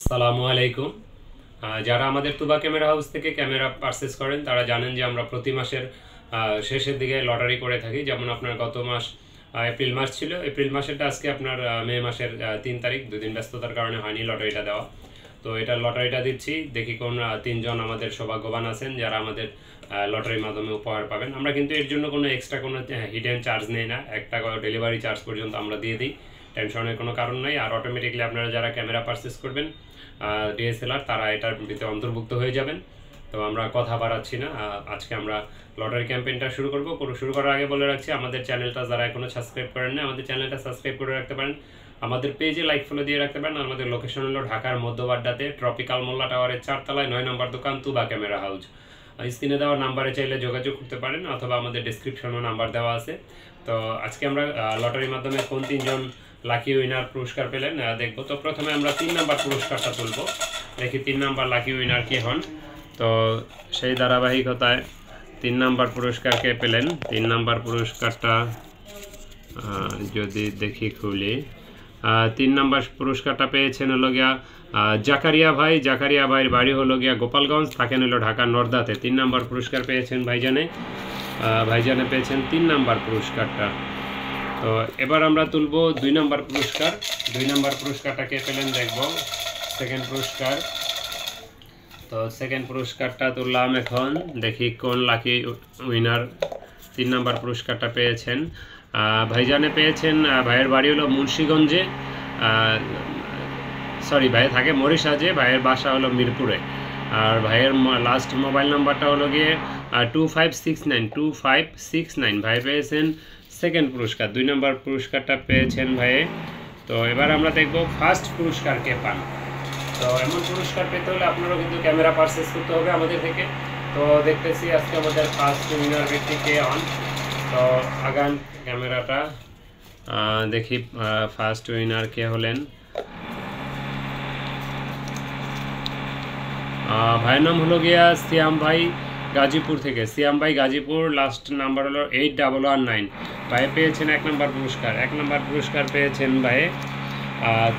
আসসালামু আলাইকুম। যারা আমাদের তুবা ক্যামেরা হাউস থেকে ক্যামেরা পারচেস করেন তারা জানেন যে আমরা প্রতি মাসের শেষের দিকে লটারি করে থাকি। যেমন আপনার গত মাস এপ্রিল মাস ছিল, এপ্রিল মাসেরটা আজকে আপনার মে মাসের 3 তারিখ, দুদিন ব্যস্ততার কারণে হয়নি লটারিটা দেওয়া। তো এটা লটারিটা দিচ্ছি, দেখি কোন তিনজন আমাদের সৌভাগ্যবান আছেন যারা আমাদের লটারির মাধ্যমে উপহার পাবেন। আমরা কিন্তু এর জন্য কোনো এক্সট্রা কোনো হিডেন চার্জ নেই না, 1 টাকা ডেলিভারি চার্জ পর্যন্ত আমরা দিয়ে দিই, টেনশনের কোনো কারণ নাই। আর অটোমেটিকলি আপনারা যারা ক্যামেরা পারচেস করবেন ডিএসএলআর তারা এটার ভিতরে অন্তর্ভুক্ত হয়ে যাবেন। তো আমরা কথা বাড়াচ্ছি না, আজকে আমরা লটারি ক্যাম্পেইনটা শুরু করব। শুরু করার আগে বলে রাখছি, আমাদের চ্যানেলটা যারা এখনও সাবস্ক্রাইব করেন না, আমাদের চ্যানেলটা সাবস্ক্রাইব করে রাখতে পারেন, আমাদের পেজে লাইক ফলো দিয়ে রাখতে পারেন। আমাদের লোকেশন হলো ঢাকার মধ্যবাড্ডাতে ট্রপিক্যাল মোল্লা টাওয়ারের 4 তলায় 9 নম্বর দোকান তুবা ক্যামেরা হাউস। স্ক্রিনে দেওয়া নাম্বারে চাইলে যোগাযোগ করতে পারেন, অথবা আমাদের ডেসক্রিপশনেও নাম্বার দেওয়া আছে। তো আজকে আমরা লটারির মাধ্যমে কোন তিনজন লাকি উইনার পুরস্কার পেলেন দেখবো। তো প্রথমে আমরা 3 নাম্বার পুরস্কারটা তুলব, দেখি 3 নাম্বার লাকি উইনার কে হন। তো সেই ধারাবাহিকতায় 3 নাম্বার পুরস্কার কে পেলেন। 3 নাম্বার পুরস্কারটা যদি দেখি খুলি, 3 নাম্বার পুরস্কারটা পেয়েছেন হলো গিয়া জাকারিয়া ভাই। জাকারিয়া ভাইয়ের বাড়ি হলো গিয়া গোপালগঞ্জ, থাকেন হলো ঢাকার নর্দাতে। 3 নাম্বার পুরস্কার পেয়েছেন ভাইজানে পেয়েছেন 3 নাম্বার পুরস্কারটা। তো এবার আমরা তুলব 2 নাম্বার পুরস্কার। 2 নাম্বার পুরস্কারটা কে পেলেন দেখব। সেকেন্ড পুরস্কার, তো সেকেন্ড পুরস্কারটা তুললাম এখন, দেখি কোন লাকি উইনার 3 নাম্বার পুরস্কারটা পেয়েছেন। ভাইজানে পেয়েছেন, ভাইয়ের বাড়ি হলো মুন্সিগঞ্জে, সরি ভাই থাকে মরিশাজে, ভাইয়ের বাসা হলো মিরপুরে। আর ভাইয়ের লাস্ট মোবাইল নাম্বারটা হলো গিয়ে 2569। ভাই পেয়েছেন সেকেন্ড পুরস্কার, 2 নম্বর পুরস্কারটা পেয়েছেন ভাইয়ে। তো এবার আমরা দেখব ফার্স্ট পুরস্কার কে পান। তো এমন পুরস্কার পেতে হলে আপনারাও কিন্তু ক্যামেরা পারচেস করতে হবে আমাদের থেকে। তো দেখতেছি আজকে আমাদের ফার্স্ট উইনার ব্যক্তি কে হন। তো আগান ক্যামেরাটা দেখি ফার্স্ট উইনার কে হলেন। ভাইয়ের নাম হলো গিয়া সিয়াম ভাই, গাজীপুর থেকে। সিয়াম ভাই গাজীপুর, লাস্ট নাম্বার হলো 8119। ভাই পেয়েছেন 1 নম্বর পুরস্কার। 1 নম্বর পুরস্কার পেয়েছেন ভাই।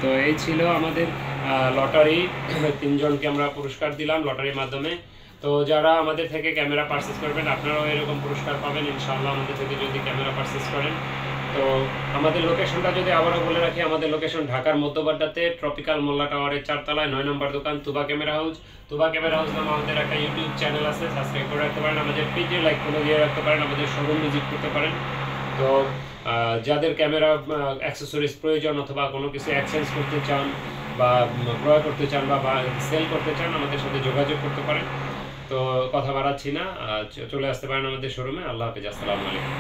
তো এই ছিল আমাদের লটারি, 3 জনকে আমরা পুরস্কার দিলাম লটারির মাধ্যমে। তো যারা আমাদের থেকে ক্যামেরা পারচেস করবেন আপনারাও এরকম পুরস্কার পাবেন ইনশাআল্লাহ আমাদের থেকে যদি ক্যামেরা পারচেস করেন। তো আমাদের লোকেশনটা যদি আবারও বলে রাখি, আমাদের লোকেশন ঢাকার মধ্যবাড্ডাতে ট্রপিক্যাল মোল্লা টাওয়ারের 4 তলায় 9 নম্বর দোকান তুবা ক্যামেরা হাউস। তুবা ক্যামেরা হাউস নামে আমাদের একটা ইউটিউব চ্যানেল আছে, সাবস্ক্রাইব করে রাখতে পারেন, আমাদের পেজে লাইক ফলো দিয়ে রাখতে পারেন, আমাদের শোরুম ভিজিট করতে পারেন। তো যাদের ক্যামেরা অ্যাক্সেসরিজ প্রয়োজন অথবা কোনো কিছু এক্সচেঞ্জ করতে চান বা ক্রয় করতে চান বা সেল করতে চান, আমাদের সাথে যোগাযোগ করতে পারেন। তো কথা বাড়াচ্ছি না, চলে আসতে পারেন আমাদের শোরুমে। আল্লাহ হাফেজ, আসসালামু আলাইকুম।